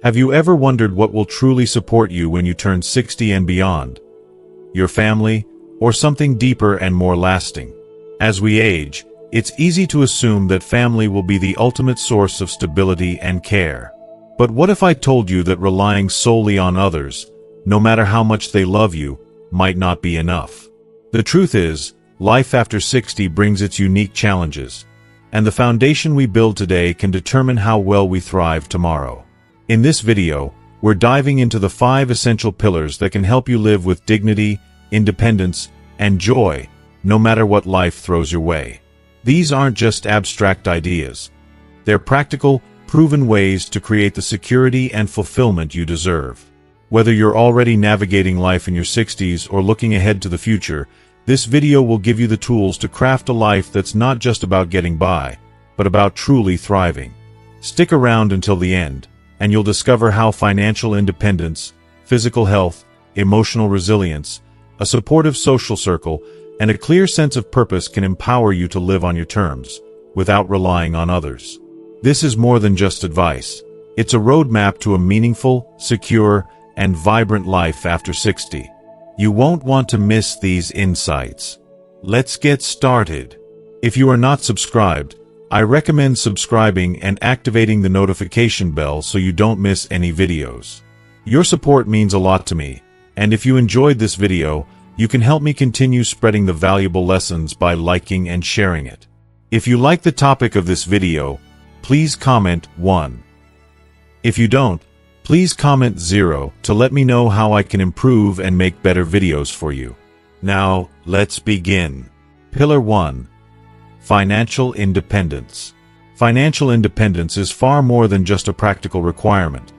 Have you ever wondered what will truly support you when you turn 60 and beyond? Your family, or something deeper and more lasting? As we age, it's easy to assume that family will be the ultimate source of stability and care. But what if I told you that relying solely on others, no matter how much they love you, might not be enough? The truth is, life after 60 brings its unique challenges, and the foundation we build today can determine how well we thrive tomorrow. In this video, we're diving into the 5 essential pillars that can help you live with dignity, independence, and joy, no matter what life throws your way. These aren't just abstract ideas. They're practical, proven ways to create the security and fulfillment you deserve. Whether you're already navigating life in your 60s or looking ahead to the future, this video will give you the tools to craft a life that's not just about getting by, but about truly thriving. Stick around until the end, and you'll discover how financial independence, physical health, emotional resilience, a supportive social circle, and a clear sense of purpose can empower you to live on your terms, without relying on others. This is more than just advice. It's a roadmap to a meaningful, secure, and vibrant life after 60. You won't want to miss these insights. Let's get started. If you are not subscribed, I recommend subscribing and activating the notification bell so you don't miss any videos. Your support means a lot to me, and if you enjoyed this video, you can help me continue spreading the valuable lessons by liking and sharing it. If you like the topic of this video, please comment 1. If you don't, please comment 0 to let me know how I can improve and make better videos for you. Now, let's begin. Pillar 1. Financial independence. Financial independence is far more than just a practical requirement.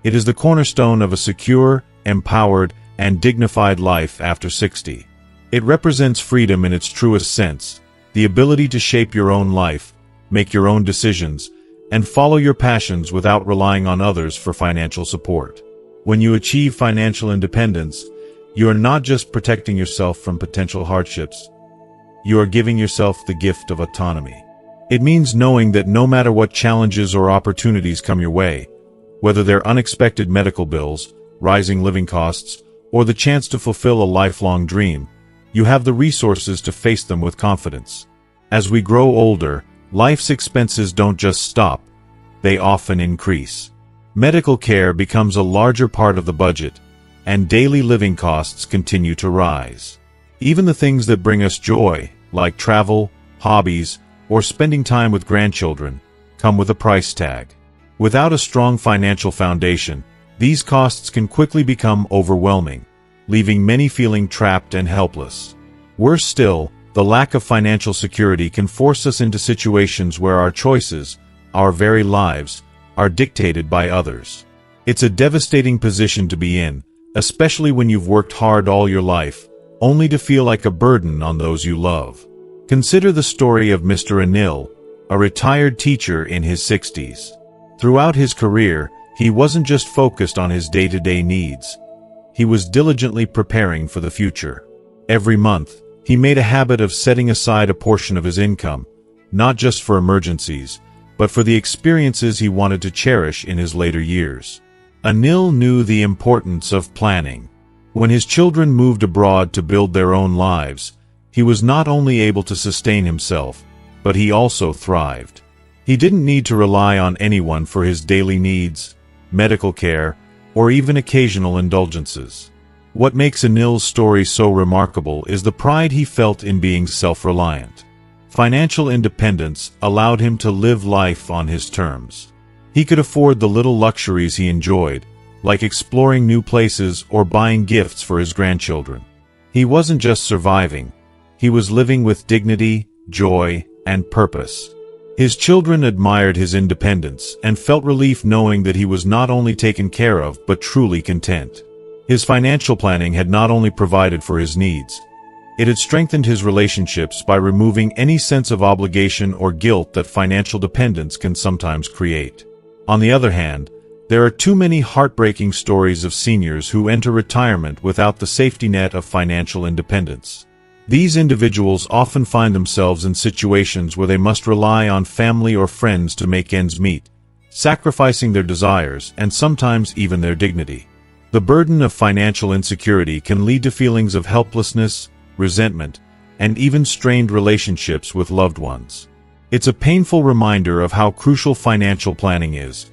It is the cornerstone of a secure, empowered, and dignified life after 60. It represents freedom in its truest sense, the ability to shape your own life, make your own decisions, and follow your passions without relying on others for financial support. When you achieve financial independence, you are not just protecting yourself from potential hardships. You are giving yourself the gift of autonomy. It means knowing that no matter what challenges or opportunities come your way, whether they're unexpected medical bills, rising living costs, or the chance to fulfill a lifelong dream, you have the resources to face them with confidence. As we grow older, life's expenses don't just stop, they often increase. Medical care becomes a larger part of the budget, and daily living costs continue to rise. Even the things that bring us joy, like travel, hobbies, or spending time with grandchildren, come with a price tag. Without a strong financial foundation, these costs can quickly become overwhelming, leaving many feeling trapped and helpless. Worse still, the lack of financial security can force us into situations where our choices, our very lives, are dictated by others. It's a devastating position to be in, especially when you've worked hard all your life, only to feel like a burden on those you love. Consider the story of Mr. Anil, a retired teacher in his 60s. Throughout his career, he wasn't just focused on his day-to-day needs. He was diligently preparing for the future. Every month, he made a habit of setting aside a portion of his income, not just for emergencies, but for the experiences he wanted to cherish in his later years. Anil knew the importance of planning. When his children moved abroad to build their own lives, he was not only able to sustain himself, but he also thrived. He didn't need to rely on anyone for his daily needs, medical care, or even occasional indulgences. What makes Anil's story so remarkable is the pride he felt in being self-reliant. Financial independence allowed him to live life on his terms. He could afford the little luxuries he enjoyed, like exploring new places or buying gifts for his grandchildren. He wasn't just surviving, he was living with dignity, joy, and purpose. His children admired his independence and felt relief knowing that he was not only taken care of but truly content. His financial planning had not only provided for his needs, it had strengthened his relationships by removing any sense of obligation or guilt that financial dependence can sometimes create. On the other hand, there are too many heartbreaking stories of seniors who enter retirement without the safety net of financial independence. These individuals often find themselves in situations where they must rely on family or friends to make ends meet, sacrificing their desires and sometimes even their dignity. The burden of financial insecurity can lead to feelings of helplessness, resentment, and even strained relationships with loved ones. It's a painful reminder of how crucial financial planning is.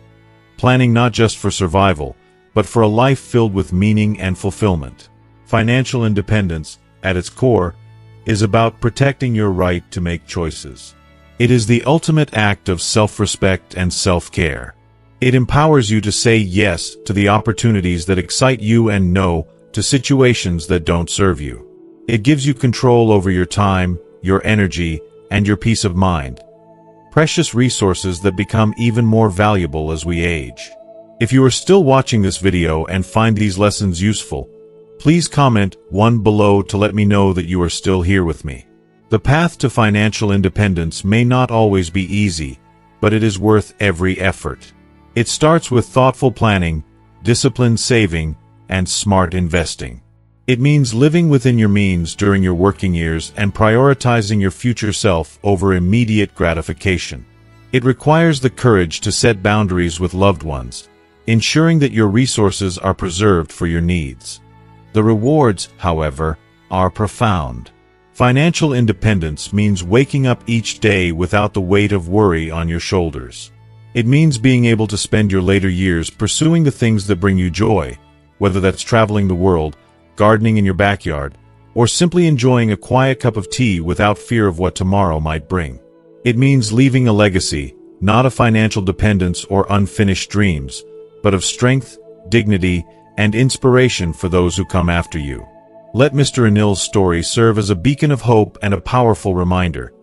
Planning not just for survival, but for a life filled with meaning and fulfillment. Financial independence, at its core, is about protecting your right to make choices. It is the ultimate act of self-respect and self-care. It empowers you to say yes to the opportunities that excite you and no to situations that don't serve you. It gives you control over your time, your energy, and your peace of mind. Precious resources that become even more valuable as we age. If you are still watching this video and find these lessons useful, please comment 1 below to let me know that you are still here with me. The path to financial independence may not always be easy, but it is worth every effort. It starts with thoughtful planning, disciplined saving, and smart investing. It means living within your means during your working years and prioritizing your future self over immediate gratification. It requires the courage to set boundaries with loved ones, ensuring that your resources are preserved for your needs. The rewards, however, are profound. Financial independence means waking up each day without the weight of worry on your shoulders. It means being able to spend your later years pursuing the things that bring you joy, whether that's traveling the world, gardening in your backyard, or simply enjoying a quiet cup of tea without fear of what tomorrow might bring. It means leaving a legacy, not of financial dependence or unfinished dreams, but of strength, dignity, and inspiration for those who come after you. Let Mr. Anil's story serve as a beacon of hope and a powerful reminder.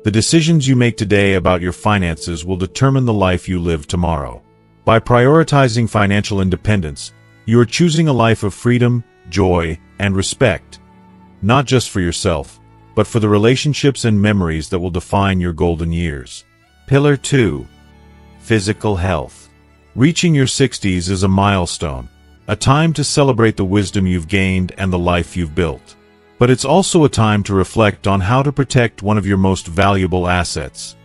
The decisions you make today about your finances will determine the life you live tomorrow. By prioritizing financial independence, you are choosing a life of freedom, joy, and respect, not just for yourself, but for the relationships and memories that will define your golden years. Pillar 2. Physical health. Reaching your 60s is a milestone, a time to celebrate the wisdom you've gained and the life you've built. But it's also a time to reflect on how to protect one of your most valuable assets,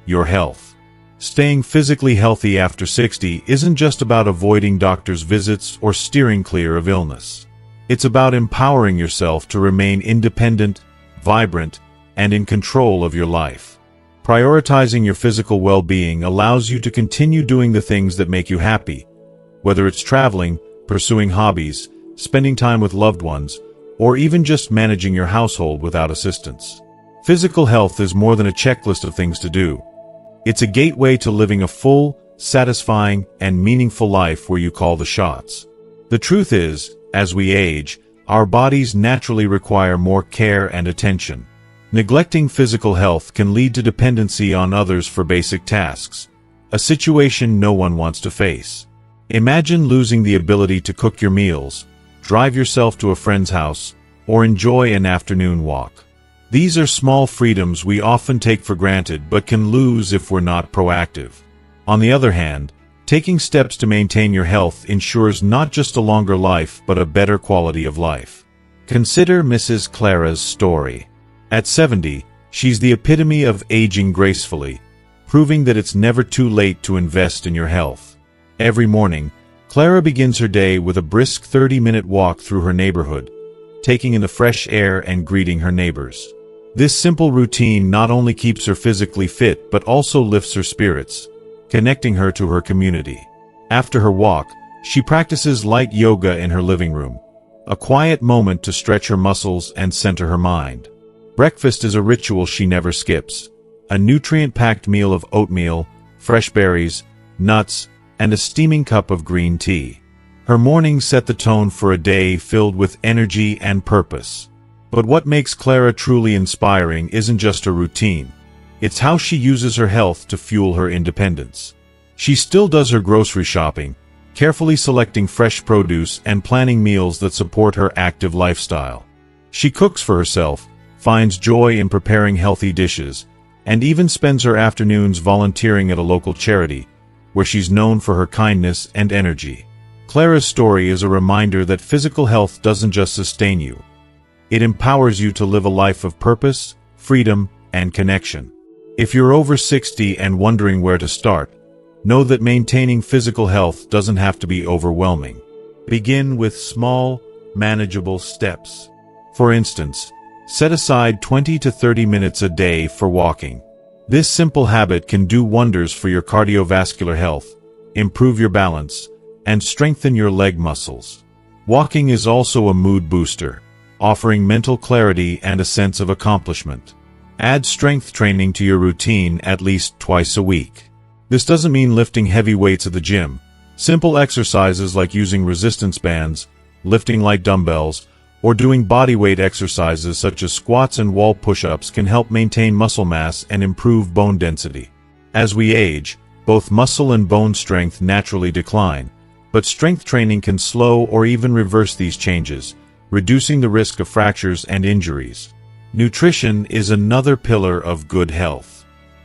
your health. Staying physically healthy after 60 isn't just about avoiding doctor's visits or steering clear of illness. It's about empowering yourself to remain independent, vibrant, and in control of your life. Prioritizing your physical well-being allows you to continue doing the things that make you happy, whether it's traveling, pursuing hobbies, spending time with loved ones, or even just managing your household without assistance. Physical health is more than a checklist of things to do. It's a gateway to living a full, satisfying, and meaningful life where you call the shots. The truth is, as we age, our bodies naturally require more care and attention. Neglecting physical health can lead to dependency on others for basic tasks, a situation no one wants to face. Imagine losing the ability to cook your meals, drive yourself to a friend's house, or enjoy an afternoon walk. These are small freedoms we often take for granted but can lose if we're not proactive. On the other hand, taking steps to maintain your health ensures not just a longer life but a better quality of life. Consider Mrs. Clara's story. At 70, she's the epitome of aging gracefully, proving that it's never too late to invest in your health. Every morning, Clara begins her day with a brisk 30-minute walk through her neighborhood, taking in the fresh air and greeting her neighbors. This simple routine not only keeps her physically fit but also lifts her spirits, connecting her to her community. After her walk, she practices light yoga in her living room, a quiet moment to stretch her muscles and center her mind. Breakfast is a ritual she never skips, a nutrient-packed meal of oatmeal, fresh berries, nuts, and a steaming cup of green tea. Her mornings set the tone for a day filled with energy and purpose. But what makes Clara truly inspiring isn't just her routine. It's how she uses her health to fuel her independence. She still does her grocery shopping, carefully selecting fresh produce and planning meals that support her active lifestyle. She cooks for herself, finds joy in preparing healthy dishes, and even spends her afternoons volunteering at a local charity, where she's known for her kindness and energy. Clara's story is a reminder that physical health doesn't just sustain you. It empowers you to live a life of purpose, freedom, and connection. If you're over 60 and wondering where to start, Know that maintaining physical health doesn't have to be overwhelming. Begin with small, manageable steps. For instance, set aside 20 to 30 minutes a day for walking. This simple habit can do wonders for your cardiovascular health, improve your balance, and strengthen your leg muscles. Walking is also a mood booster, offering mental clarity and a sense of accomplishment. Add strength training to your routine at least twice a week. This doesn't mean lifting heavy weights at the gym. Simple exercises like using resistance bands, lifting light dumbbells, or doing bodyweight exercises such as squats and wall push-ups can help maintain muscle mass and improve bone density. As we age, both muscle and bone strength naturally decline, but strength training can slow or even reverse these changes, reducing the risk of fractures and injuries. Nutrition is another pillar of good health.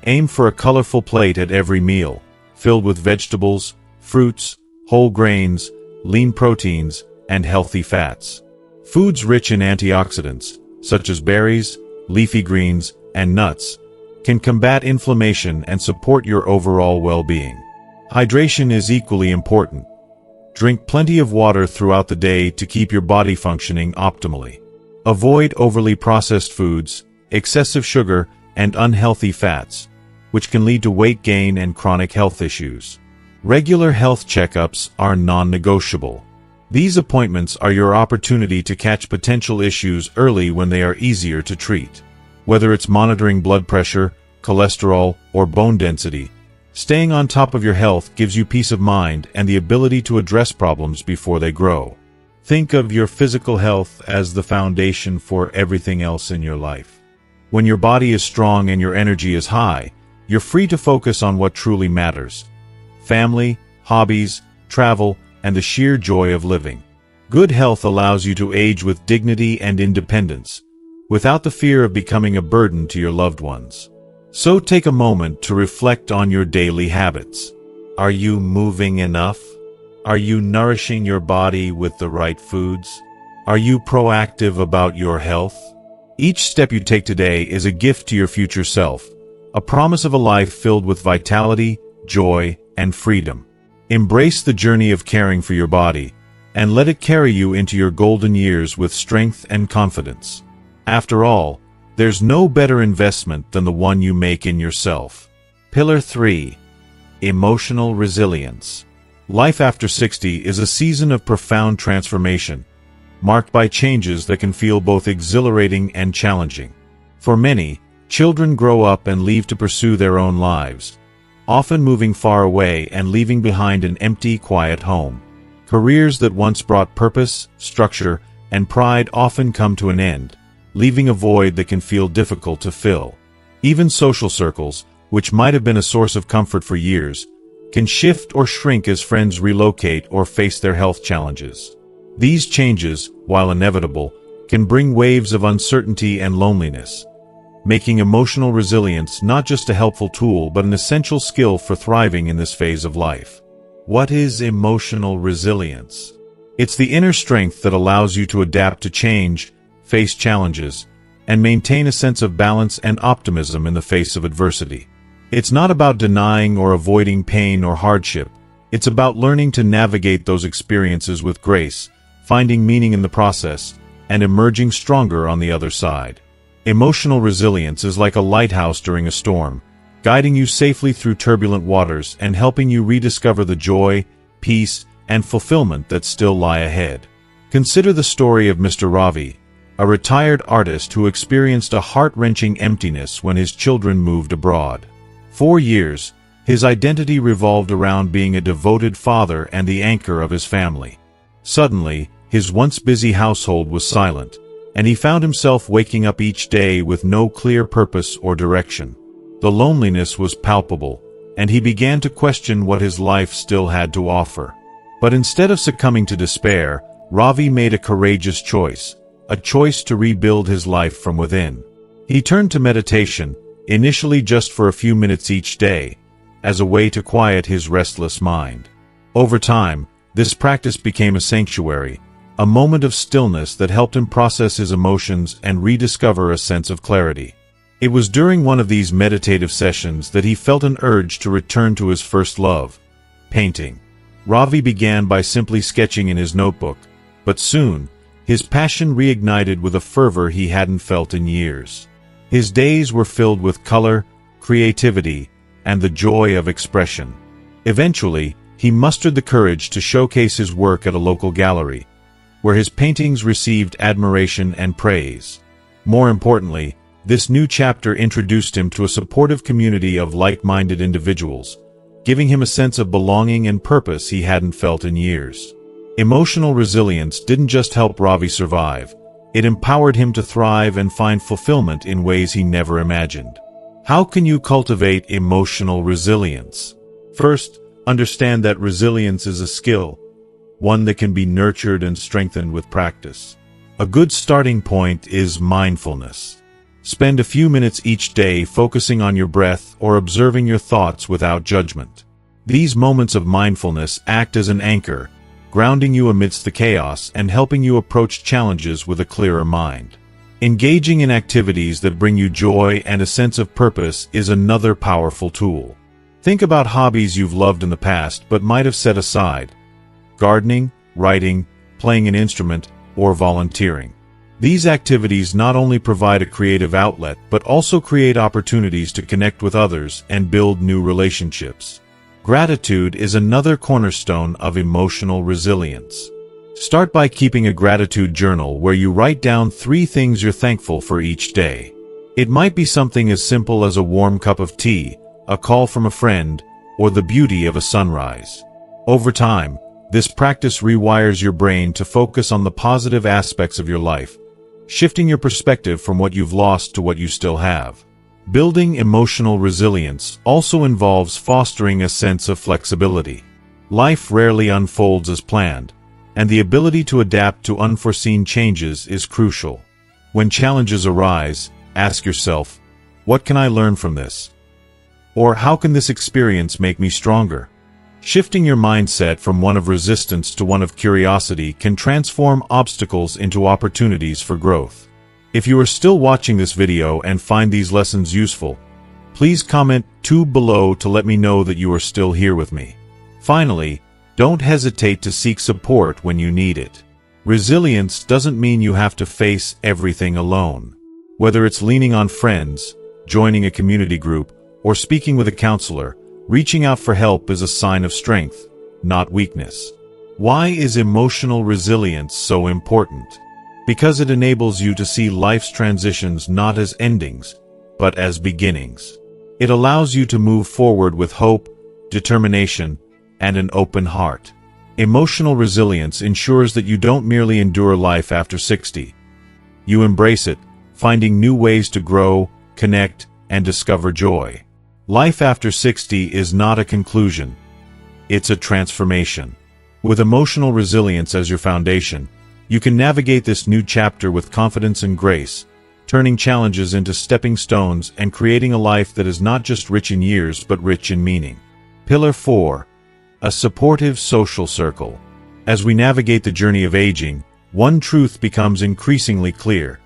Aim for a colorful plate at every meal, filled with vegetables, fruits, whole grains, lean proteins, and healthy fats. Foods rich in antioxidants, such as berries, leafy greens, and nuts, can combat inflammation and support your overall well-being. Hydration is equally important. Drink plenty of water throughout the day to keep your body functioning optimally. Avoid overly processed foods, excessive sugar, and unhealthy fats, which can lead to weight gain and chronic health issues. Regular health checkups are non-negotiable. These appointments are your opportunity to catch potential issues early when they are easier to treat. Whether it's monitoring blood pressure, cholesterol, or bone density, staying on top of your health gives you peace of mind and the ability to address problems before they grow. Think of your physical health as the foundation for everything else in your life. When your body is strong and your energy is high, you're free to focus on what truly matters: family, hobbies, travel, and the sheer joy of living. Good health allows you to age with dignity and independence, without the fear of becoming a burden to your loved ones. So take a moment to reflect on your daily habits. Are you moving enough? Are you nourishing your body with the right foods? Are you proactive about your health? Each step you take today is a gift to your future self, a promise of a life filled with vitality, joy, and freedom. Embrace the journey of caring for your body, and let it carry you into your golden years with strength and confidence. After all, there's no better investment than the one you make in yourself. Pillar 3. Emotional resilience. Life after 60 is a season of profound transformation, marked by changes that can feel both exhilarating and challenging. For many, children grow up and leave to pursue their own lives, often moving far away and leaving behind an empty, quiet home. Careers that once brought purpose, structure, and pride often come to an end, leaving a void that can feel difficult to fill. Even social circles, which might have been a source of comfort for years, can shift or shrink as friends relocate or face their health challenges. These changes, while inevitable, can bring waves of uncertainty and loneliness, making emotional resilience not just a helpful tool but an essential skill for thriving in this phase of life. What is emotional resilience? It's the inner strength that allows you to adapt to change, face challenges, and maintain a sense of balance and optimism in the face of adversity. It's not about denying or avoiding pain or hardship. It's about learning to navigate those experiences with grace, finding meaning in the process, and emerging stronger on the other side. Emotional resilience is like a lighthouse during a storm, guiding you safely through turbulent waters and helping you rediscover the joy, peace, and fulfillment that still lie ahead. Consider the story of Mr. Ravi, a retired artist who experienced a heart-wrenching emptiness when his children moved abroad. For years, his identity revolved around being a devoted father and the anchor of his family. Suddenly, his once busy household was silent, and he found himself waking up each day with no clear purpose or direction. The loneliness was palpable, and he began to question what his life still had to offer. But instead of succumbing to despair, Ravi made a courageous choice, a choice to rebuild his life from within. He turned to meditation, initially just for a few minutes each day, as a way to quiet his restless mind. Over time, this practice became a sanctuary, a moment of stillness that helped him process his emotions and rediscover a sense of clarity. It was during one of these meditative sessions that he felt an urge to return to his first love, painting. Ravi began by simply sketching in his notebook, but soon, his passion reignited with a fervor he hadn't felt in years. His days were filled with color, creativity, and the joy of expression. Eventually, he mustered the courage to showcase his work at a local gallery, where his paintings received admiration and praise. More importantly, this new chapter introduced him to a supportive community of like-minded individuals, giving him a sense of belonging and purpose he hadn't felt in years. Emotional resilience didn't just help Ravi survive, it empowered him to thrive and find fulfillment in ways he never imagined. How can you cultivate emotional resilience? First, understand that resilience is a skill, one that can be nurtured and strengthened with practice. A good starting point is mindfulness. Spend a few minutes each day focusing on your breath or observing your thoughts without judgment. These moments of mindfulness act as an anchor, grounding you amidst the chaos and helping you approach challenges with a clearer mind. Engaging in activities that bring you joy and a sense of purpose is another powerful tool. Think about hobbies you've loved in the past but might have set aside: gardening, writing, playing an instrument, or volunteering. These activities not only provide a creative outlet but also create opportunities to connect with others and build new relationships. Gratitude is another cornerstone of emotional resilience. Start by keeping a gratitude journal where you write down 3 things you're thankful for each day. It might be something as simple as a warm cup of tea, a call from a friend, or the beauty of a sunrise. Over time, this practice rewires your brain to focus on the positive aspects of your life, shifting your perspective from what you've lost to what you still have. Building emotional resilience also involves fostering a sense of flexibility. Life rarely unfolds as planned, and the ability to adapt to unforeseen changes is crucial. When challenges arise, ask yourself, what can I learn from this? Or how can this experience make me stronger? Shifting your mindset from one of resistance to one of curiosity can transform obstacles into opportunities for growth. If you are still watching this video and find these lessons useful, please comment 2 below to let me know that you are still here with me. Finally, don't hesitate to seek support when you need it. Resilience doesn't mean you have to face everything alone. Whether it's leaning on friends, joining a community group, or speaking with a counselor, reaching out for help is a sign of strength, not weakness. Why is emotional resilience so important? Because it enables you to see life's transitions not as endings, but as beginnings. It allows you to move forward with hope, determination, and an open heart. Emotional resilience ensures that you don't merely endure life after 60. You embrace it, finding new ways to grow, connect, and discover joy. Life after 60 is not a conclusion. It's a transformation. With emotional resilience as your foundation, you can navigate this new chapter with confidence and grace, turning challenges into stepping stones and creating a life that is not just rich in years but rich in meaning. Pillar 4. A supportive social circle. As we navigate the journey of aging, one truth becomes increasingly clear.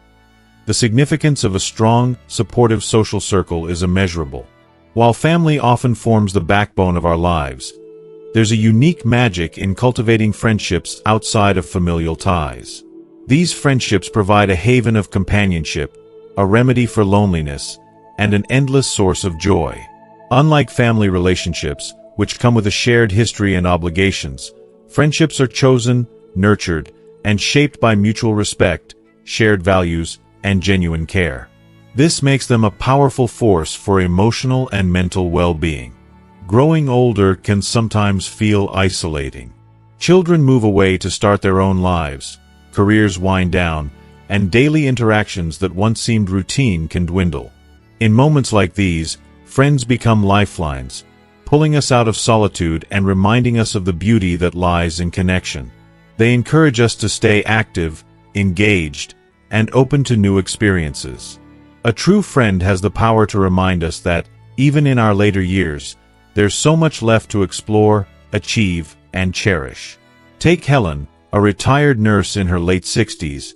The significance of a strong, supportive social circle is immeasurable. While family often forms the backbone of our lives, there's a unique magic in cultivating friendships outside of familial ties. These friendships provide a haven of companionship, a remedy for loneliness, and an endless source of joy. Unlike family relationships, which come with a shared history and obligations, friendships are chosen, nurtured, and shaped by mutual respect, shared values, and genuine care. This makes them a powerful force for emotional and mental well-being. Growing older can sometimes feel isolating. Children move away to start their own lives, careers wind down, and daily interactions that once seemed routine can dwindle. In moments like these, friends become lifelines, pulling us out of solitude and reminding us of the beauty that lies in connection. They encourage us to stay active, engaged, and open to new experiences. A true friend has the power to remind us that, even in our later years, there's so much left to explore, achieve, and cherish. Take Helen, a retired nurse in her late 60s,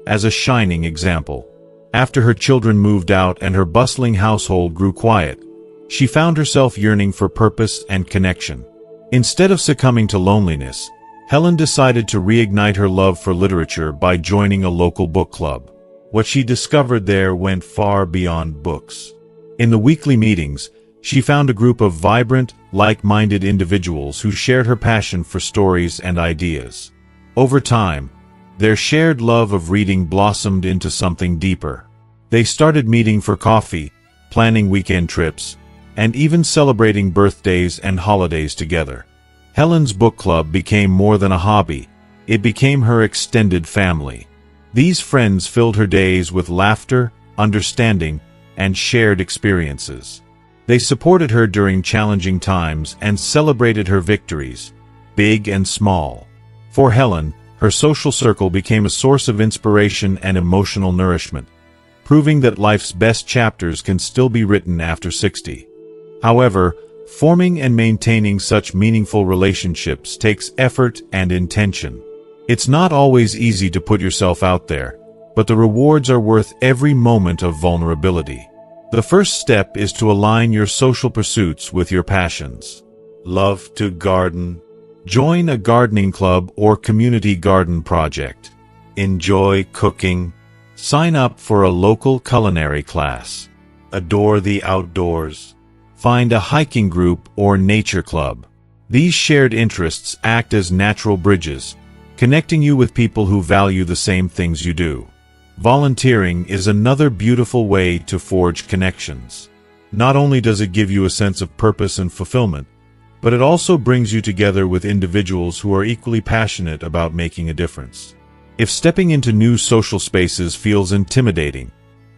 as a shining example. After her children moved out and her bustling household grew quiet, she found herself yearning for purpose and connection. Instead of succumbing to loneliness, Helen decided to reignite her love for literature by joining a local book club. What she discovered there went far beyond books. In the weekly meetings, she found a group of vibrant, like-minded individuals who shared her passion for stories and ideas. Over time, their shared love of reading blossomed into something deeper. They started meeting for coffee, planning weekend trips, and even celebrating birthdays and holidays together. Helen's book club became more than a hobby. It became her extended family. These friends filled her days with laughter, understanding, and shared experiences. They supported her during challenging times and celebrated her victories, big and small. For Helen, her social circle became a source of inspiration and emotional nourishment, proving that life's best chapters can still be written after 60. However, forming and maintaining such meaningful relationships takes effort and intention. It's not always easy to put yourself out there, but the rewards are worth every moment of vulnerability. The first step is to align your social pursuits with your passions. Love to garden? Join a gardening club or community garden project. Enjoy cooking? Sign up for a local culinary class. Adore the outdoors? Find a hiking group or nature club. These shared interests act as natural bridges, connecting you with people who value the same things you do. Volunteering is another beautiful way to forge connections. Not only does it give you a sense of purpose and fulfillment, but it also brings you together with individuals who are equally passionate about making a difference. If stepping into new social spaces feels intimidating,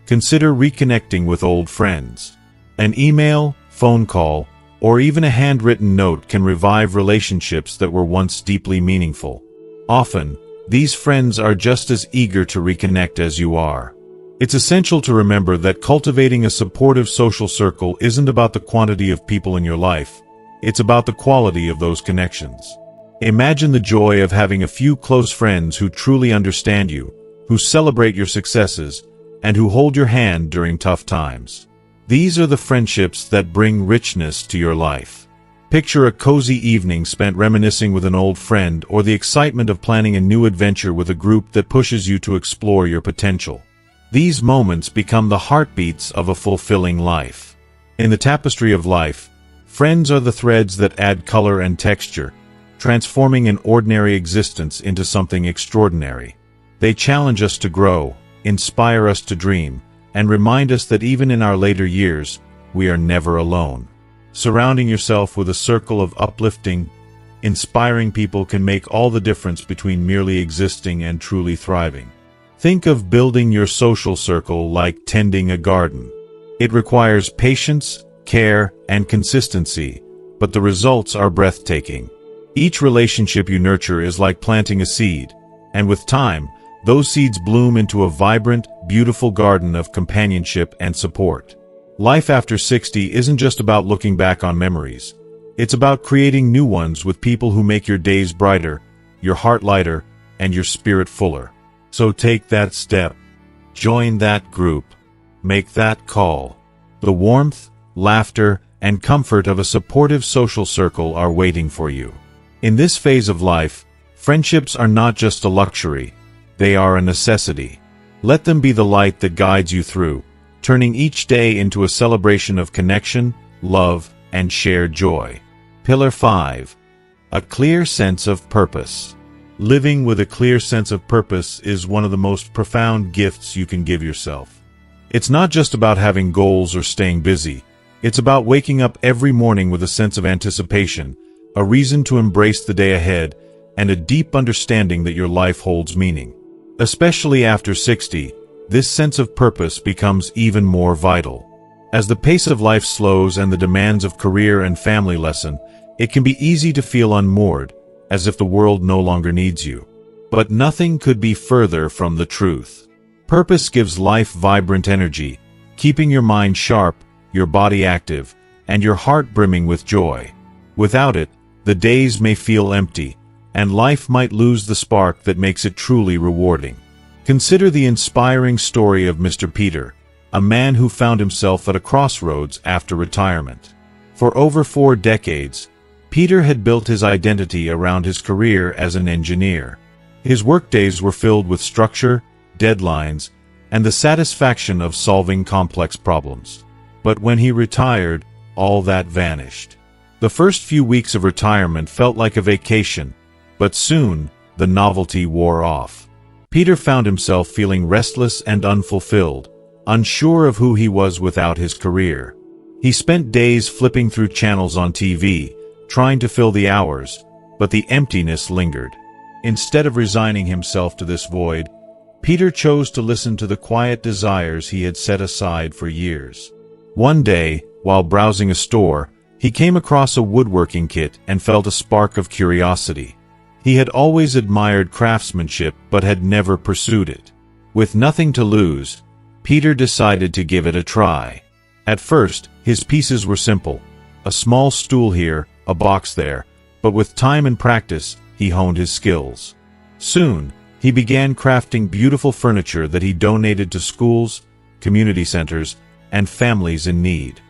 consider reconnecting with old friends. An email, phone call, or even a handwritten note can revive relationships that were once deeply meaningful. Often, these friends are just as eager to reconnect as you are. It's essential to remember that cultivating a supportive social circle isn't about the quantity of people in your life. It's about the quality of those connections. Imagine the joy of having a few close friends who truly understand you, who celebrate your successes, and who hold your hand during tough times. These are the friendships that bring richness to your life. Picture a cozy evening spent reminiscing with an old friend, or the excitement of planning a new adventure with a group that pushes you to explore your potential. These moments become the heartbeats of a fulfilling life. In the tapestry of life, friends are the threads that add color and texture, transforming an ordinary existence into something extraordinary. They challenge us to grow, inspire us to dream, and remind us that even in our later years, we are never alone. Surrounding yourself with a circle of uplifting, inspiring people can make all the difference between merely existing and truly thriving. Think of building your social circle like tending a garden. It requires patience, care, and consistency, but the results are breathtaking. Each relationship you nurture is like planting a seed, and with time, those seeds bloom into a vibrant, beautiful garden of companionship and support. Life after 60 isn't just about looking back on memories. It's about creating new ones with people who make your days brighter, your heart lighter, and your spirit fuller. So take that step. Join that group. Make that call. The warmth, laughter, and comfort of a supportive social circle are waiting for you. In this phase of life, friendships are not just a luxury. They are a necessity. Let them be the light that guides you through, turning each day into a celebration of connection, love, and shared joy. Pillar 5. A clear sense of purpose. Living with a clear sense of purpose is one of the most profound gifts you can give yourself. It's not just about having goals or staying busy. It's about waking up every morning with a sense of anticipation, a reason to embrace the day ahead, and a deep understanding that your life holds meaning. Especially after 60, this sense of purpose becomes even more vital. As the pace of life slows and the demands of career and family lessen, it can be easy to feel unmoored, as if the world no longer needs you. But nothing could be further from the truth. Purpose gives life vibrant energy, keeping your mind sharp, your body active, and your heart brimming with joy. Without it, the days may feel empty, and life might lose the spark that makes it truly rewarding. Consider the inspiring story of Mr. Peter, a man who found himself at a crossroads after retirement. For over 4 decades, Peter had built his identity around his career as an engineer. His workdays were filled with structure, deadlines, and the satisfaction of solving complex problems. But when he retired, all that vanished. The first few weeks of retirement felt like a vacation, but soon, the novelty wore off. Peter found himself feeling restless and unfulfilled, unsure of who he was without his career. He spent days flipping through channels on TV, trying to fill the hours, but the emptiness lingered. Instead of resigning himself to this void, Peter chose to listen to the quiet desires he had set aside for years. One day, while browsing a store, he came across a woodworking kit and felt a spark of curiosity. He had always admired craftsmanship but had never pursued it. With nothing to lose, Peter decided to give it a try. At first, his pieces were simple. A small stool here, a box there, but with time and practice, he honed his skills. Soon, he began crafting beautiful furniture that he donated to schools, community centers, and families in need.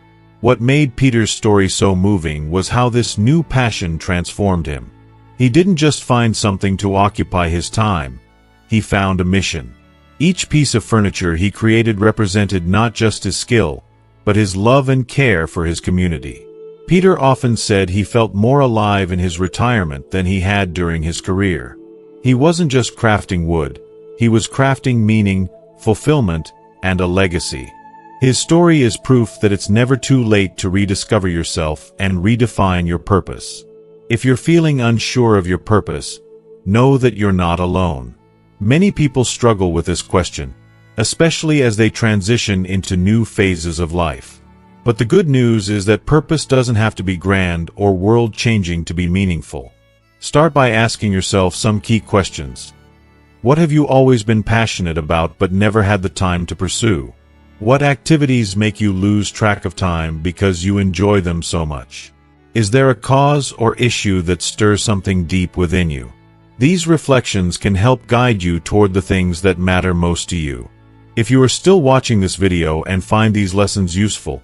What made Peter's story so moving was how this new passion transformed him. He didn't just find something to occupy his time, he found a mission. Each piece of furniture he created represented not just his skill, but his love and care for his community. Peter often said he felt more alive in his retirement than he had during his career. He wasn't just crafting wood, he was crafting meaning, fulfillment, and a legacy. His story is proof that it's never too late to rediscover yourself and redefine your purpose. If you're feeling unsure of your purpose, know that you're not alone. Many people struggle with this question, especially as they transition into new phases of life. But the good news is that purpose doesn't have to be grand or world-changing to be meaningful. Start by asking yourself some key questions. What have you always been passionate about but never had the time to pursue? What activities make you lose track of time because you enjoy them so much? Is there a cause or issue that stirs something deep within you? These reflections can help guide you toward the things that matter most to you. If you are still watching this video and find these lessons useful,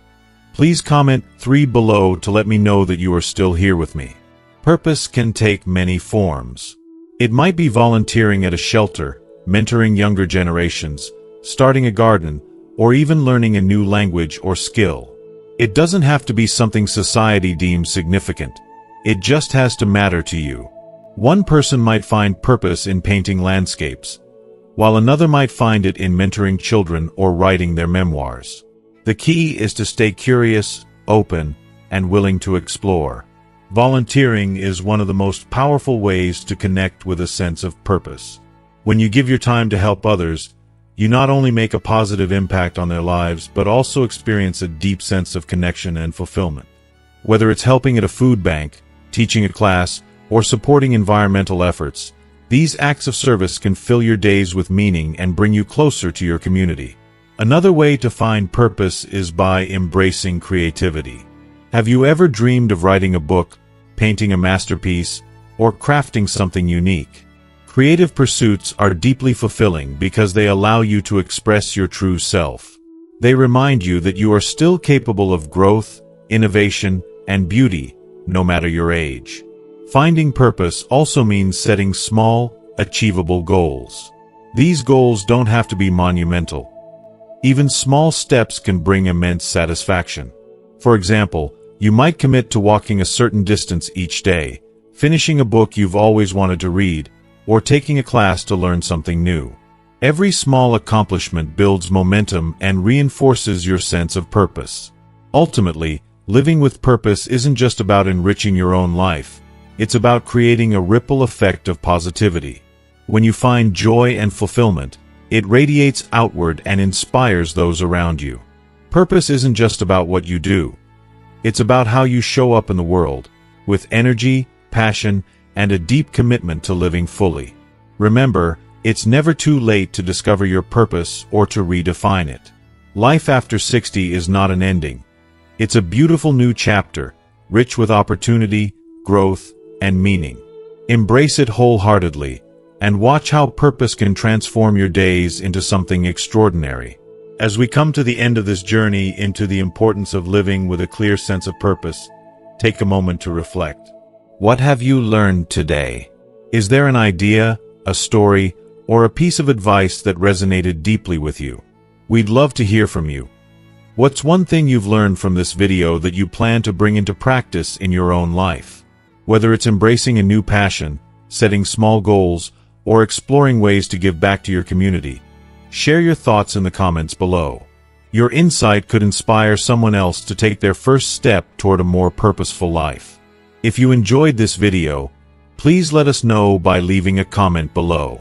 please comment 3 below to let me know that you are still here with me. Purpose can take many forms. It might be volunteering at a shelter, mentoring younger generations, starting a garden, or even learning a new language or skill. It doesn't have to be something society deems significant. It just has to matter to you. One person might find purpose in painting landscapes, while another might find it in mentoring children or writing their memoirs. The key is to stay curious, open, and willing to explore. Volunteering is one of the most powerful ways to connect with a sense of purpose. When you give your time to help others, you not only make a positive impact on their lives, but also experience a deep sense of connection and fulfillment. Whether it's helping at a food bank, teaching a class, or supporting environmental efforts, these acts of service can fill your days with meaning and bring you closer to your community. Another way to find purpose is by embracing creativity. Have you ever dreamed of writing a book, painting a masterpiece, or crafting something unique? Creative pursuits are deeply fulfilling because they allow you to express your true self. They remind you that you are still capable of growth, innovation, and beauty, no matter your age. Finding purpose also means setting small, achievable goals. These goals don't have to be monumental. Even small steps can bring immense satisfaction. For example, you might commit to walking a certain distance each day, finishing a book you've always wanted to read, or taking a class to learn something new. Every small accomplishment builds momentum and reinforces your sense of purpose. Ultimately, living with purpose isn't just about enriching your own life. It's about creating a ripple effect of positivity. When you find joy and fulfillment, it radiates outward and inspires those around you. Purpose isn't just about what you do. It's about how you show up in the world, with energy, passion, and a deep commitment to living fully. Remember, it's never too late to discover your purpose or to redefine it. Life after 60 is not an ending. It's a beautiful new chapter, rich with opportunity, growth, and meaning. Embrace it wholeheartedly, and watch how purpose can transform your days into something extraordinary. As we come to the end of this journey into the importance of living with a clear sense of purpose, take a moment to reflect. What have you learned today? Is there an idea, a story, or a piece of advice that resonated deeply with you? We'd love to hear from you. What's one thing you've learned from this video that you plan to bring into practice in your own life? Whether it's embracing a new passion, setting small goals, or exploring ways to give back to your community, share your thoughts in the comments below. Your insight could inspire someone else to take their first step toward a more purposeful life. If you enjoyed this video, please let us know by leaving a comment below.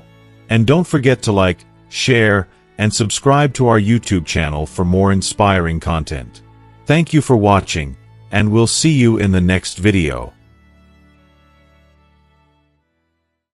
And don't forget to like, share, and subscribe to our YouTube channel for more inspiring content. Thank you for watching, and we'll see you in the next video.